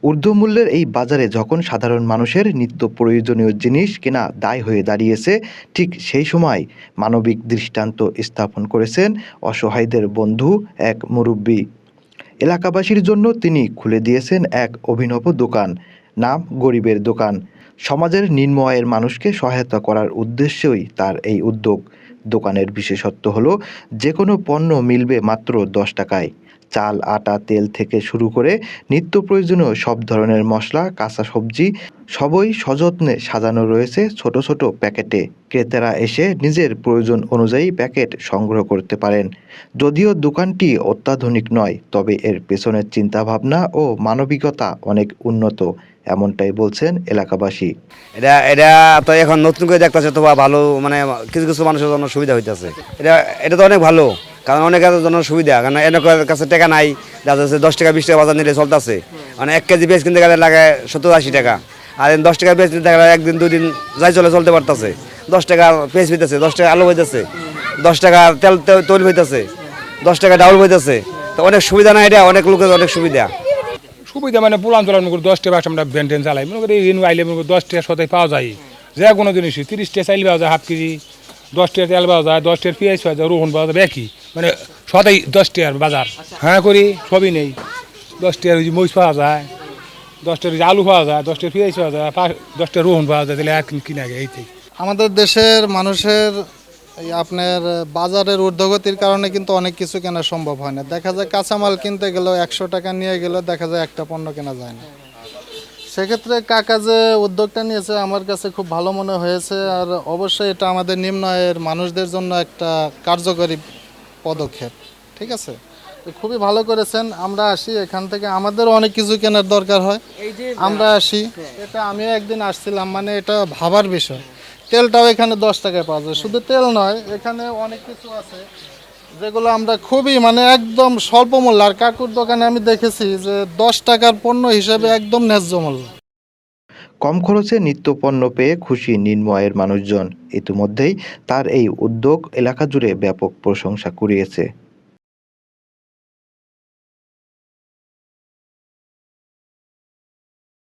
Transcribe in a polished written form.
ঊর্ধ্বমূল্যের এই বাজারে যখন সাধারণ মানুষের নিত্য প্রয়োজনীয় জিনিস কেনা দায় হয়ে দাঁড়িয়েছে, ঠিক সেই সময় মানবিক দৃষ্টান্ত স্থাপন করেছেন অসহায়দের বন্ধু এক মুরব্বী। এলাকাবাসীর জন্য তিনি খুলে দিয়েছেন এক অভিনব দোকান, নাম গরিবের দোকান। সমাজের নিম্ন আয়ের মানুষকে সহায়তা করার উদ্দেশ্যেই তার এই উদ্যোগ। দোকানের বিশেষত্ব হলো যে কোনো পণ্য মিলবে মাত্র 10 টাকায়। চাল, আটা, তেল থেকে শুরু করে নিত্য প্রয়োজনীয় সব ধরনের মশলা, কাঁচা সবজি সবই সযত্নে সাজানো রয়েছে ছোট ছোট প্যাকেটে। ক্রেতারা এসে নিজের প্রয়োজন অনুযায়ী প্যাকেট সংগ্রহ করতে পারেন। যদিও দোকানটি অত্যাধুনিক নয়, তবে এর পেছনের চিন্তাভাবনা ও মানবিকতা অনেক উন্নত, এমনটাই বলছেন এলাকাবাসী। এটা এটা তো এখন নতুন করে দেখতেছে তো ভালো, মানে কিছু কিছু মানুষের জন্য সুবিধা হইতেছে। এটা তো অনেক ভালো, কারণ অনেকের জন্য সুবিধা, কারণ এনার কাছে টাকা নাই, দেখা যাচ্ছে 10 টাকা 20 টাকা বাজার নিলে চলতেছে। মানে 1 কেজি পেঁয়াজ কিনতে গেলে লাগে 70-80 টাকা, আর 10 টাকা পেঁয়াজ কিনতে গেলে একদিন দুদিন যাই চলতে পারতেছে। 10 টাকা পেঁয়াজ হইতেছে, 10 টাকা আলু হইতেছে, 10 টাকা তৈল হইতেছে, 10 টাকা ডাউল হইতেছে। তো অনেক সুবিধা না, এটা অনেক লোকের অনেক সুবিধা। সুবিধা মানে পোলান চলার মনে করি 10 টাকা আমরা বেনটেন চালাই, মনে করি ঋণ আইলে মনে করি 10 টাকা সদাই পাওয়া যায়। যে কোনো জিনিসই 30 টাকা চাইলে পাওয়া যায় হাফ কেজি, 10 টাকা তেল পাওয়া যায়, 10 টাকার পেঁয়াজ পাওয়া যায়, রসুন পাওয়া যায়, একই মানে সদাই 10 টাকার বাজার। হ্যাঁ করি সবই নেই, 10 টাকার মরিচ পাওয়া যায়, 10 টাকার আলু পাওয়া যায়, 10 টাকার পেঁয়াজ পাওয়া যায়, 10 টাকার রসুন পাওয়া যায়, তাহলে আর কিনা যায় এইটাই। আমাদের দেশের মানুষের আপনার বাজারের ঊর্ধ্বগতির কারণে কিন্তু অনেক কিছু কেনা সম্ভব হয় না। দেখা যায় কাঁচামাল কিনতে গেলেও 100 টাকা নিয়ে গেলেও দেখা যায় একটা পণ্য কেনা যায় না। সেক্ষেত্রে কাকা যে উদ্যোগটা নিয়েছে আমার কাছে খুব ভালো মনে হয়েছে, আর অবশ্যই এটা আমাদের নিম্ন আয়ের মানুষদের জন্য একটা কার্যকরী পদক্ষেপ। ঠিক আছে, তো খুবই ভালো করেছেন। আমরা আসি এখান থেকে, আমাদেরও অনেক কিছু কেনার দরকার হয়, আমরা আসি। এটা আমিও একদিন আসছিলাম, মানে এটা ভাবার বিষয়। তেলটাও এখানে 10 টাকায় পাওয়া যায়। শুধু তেল নয়, এখানে অনেক কিছু আছে যেগুলো আমরা খুবই মানে একদম স্বল্প মূল্য। আর কাকুর দোকানে আমি দেখেছি যে 10 টাকার পণ্য হিসেবে একদম ন্যায্য মূল্য। কম খরচে নিত্য পণ্য পেয়ে খুশি নিম্ন আয়ের মানুষজন। ইতিমধ্যেই তার এই উদ্যোগ এলাকা জুড়ে ব্যাপক প্রশংসা কুড়িয়েছে।